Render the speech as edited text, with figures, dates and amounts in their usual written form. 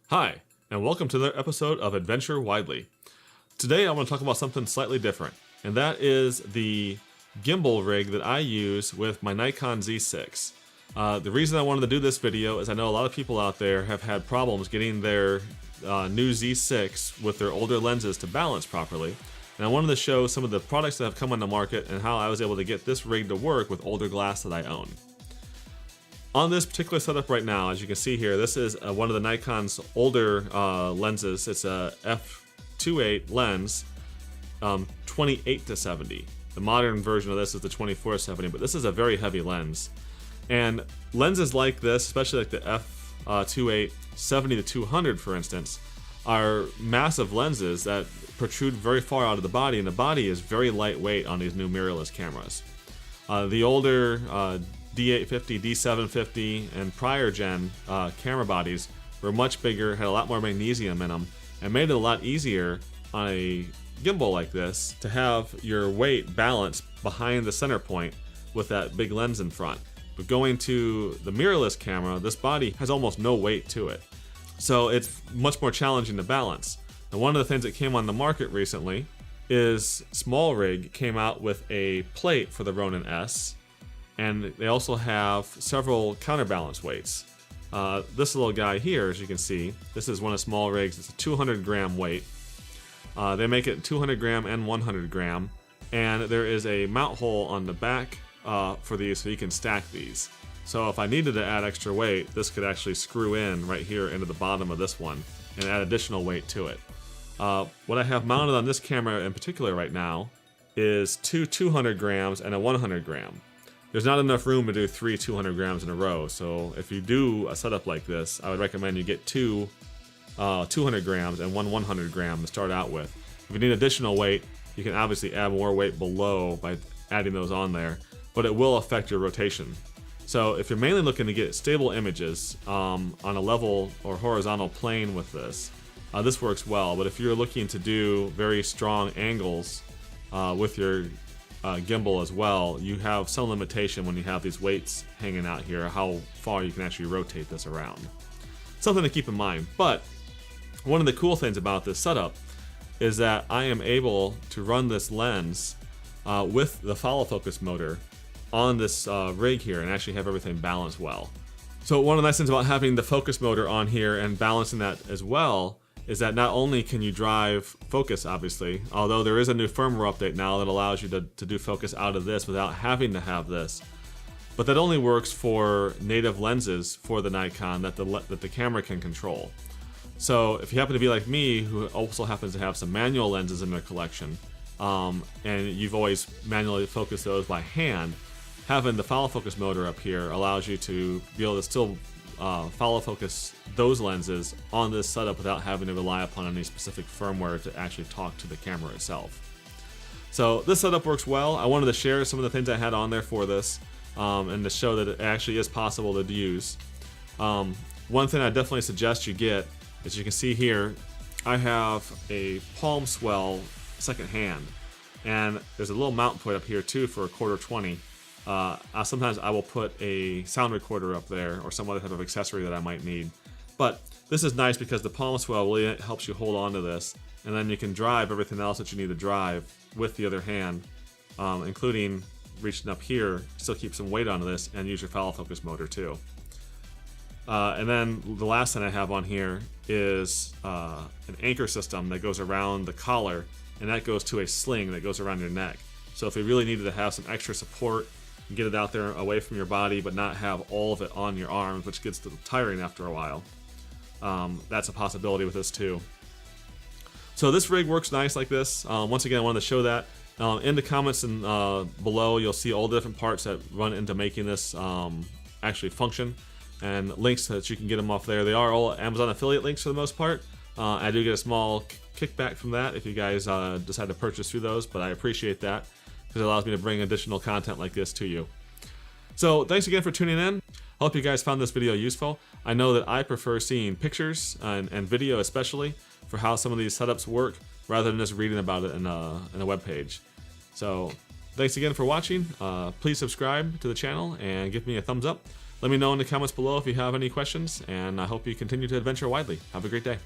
Hi, and welcome to another episode of Adventure Widely. Today I want to talk about something slightly different, and that is the gimbal rig that I use with my Nikon Z6. The reason I wanted to do this video is I know a lot of people out there have had problems getting their new Z6 with their older lenses to balance properly, and I wanted to show some of the products that have come on the market and how I was able to get this rig to work with older glass that I own. On this particular setup right now, as you can see here, this is one of the Nikon's older lenses. It's a f2.8 lens, 28-70. The modern version of this is the 24-70, but this is a very heavy lens. And lenses like this, especially like the f2.8 70-200 for instance, are massive lenses that protrude very far out of the body, and the body is very lightweight on these new mirrorless cameras. The older D850, D750, and prior gen camera bodies were much bigger, had a lot more magnesium in them, and made it a lot easier on a gimbal like this to have your weight balanced behind the center point with that big lens in front. But going to the mirrorless camera, this body has almost no weight to it, so it's much more challenging to balance. And one of the things that came on the market recently is SmallRig came out with a plate for the Ronin S, and they also have several counterbalance weights. This little guy here, as you can see, this is one of SmallRig's. It's a 200 gram weight. They make it 200 gram and 100 gram, and there is a mount hole on the back for these, so you can stack these. So if I needed to add extra weight, this could actually screw in right here into the bottom of this one and add additional weight to it. What I have mounted on this camera in particular right now is two 200 grams and a 100 gram. There's not enough room to do three 200 grams in a row, so if you do a setup like this, I would recommend you get two 200 grams and one 100 gram to start out with. If you need additional weight, you can obviously add more weight below by adding those on there, but it will affect your rotation. So if you're mainly looking to get stable images on a level or horizontal plane with this, this works well. But if you're looking to do very strong angles with your gimbal as well, you have some limitation when you have these weights hanging out here, how far you can actually rotate this around. Something to keep in mind. But one of the cool things about this setup is that I am able to run this lens with the follow focus motor on this rig here and actually have everything balanced well. So one of the nice things about having the focus motor on here and balancing that as well is that not only can you drive focus, obviously, although there is a new firmware update now that allows you to do focus out of this without having to have this, but that only works for native lenses for the Nikon that the camera can control. So if you happen to be like me, who also happens to have some manual lenses in their collection, and you've always manually focused those by hand, having the follow focus motor up here allows you to be able to still follow focus those lenses on this setup without having to rely upon any specific firmware to actually talk to the camera itself. So this setup works well. I wanted to share some of the things I had on there for this and to show that it actually is possible to use. One thing I definitely suggest you get, as you can see here, I have a palm swell second hand, and there's a little mount point up here too for a 1/4 20. Sometimes I will put a sound recorder up there or some other type of accessory that I might need. But this is nice because the palm swell really helps you hold on to this, and then you can drive everything else that you need to drive with the other hand, including reaching up here, still keep some weight onto this, and use your follow focus motor too. And then the last thing I have on here is an anchor system that goes around the collar, and that goes to a sling that goes around your neck. So if you really needed to have some extra support, get it out there away from your body but not have all of it on your arms, which gets tiring after a while, that's a possibility with this too. So this rig works nice like this. Once again, I wanted to show that. In the comments and below, you'll see all the different parts that run into making this actually function, and links that you can get them off there. They are all Amazon affiliate links for the most part. I do get a small kickback from that if you guys decide to purchase through those, but I appreciate that because it allows me to bring additional content like this to you. So thanks again for tuning in. I hope you guys found this video useful. I know that I prefer seeing pictures and video especially for how some of these setups work rather than just reading about it in a web page. So thanks again for watching. Please subscribe to the channel and give me a thumbs up. Let me know in the comments below if you have any questions, and I hope you continue to adventure widely. Have a great day.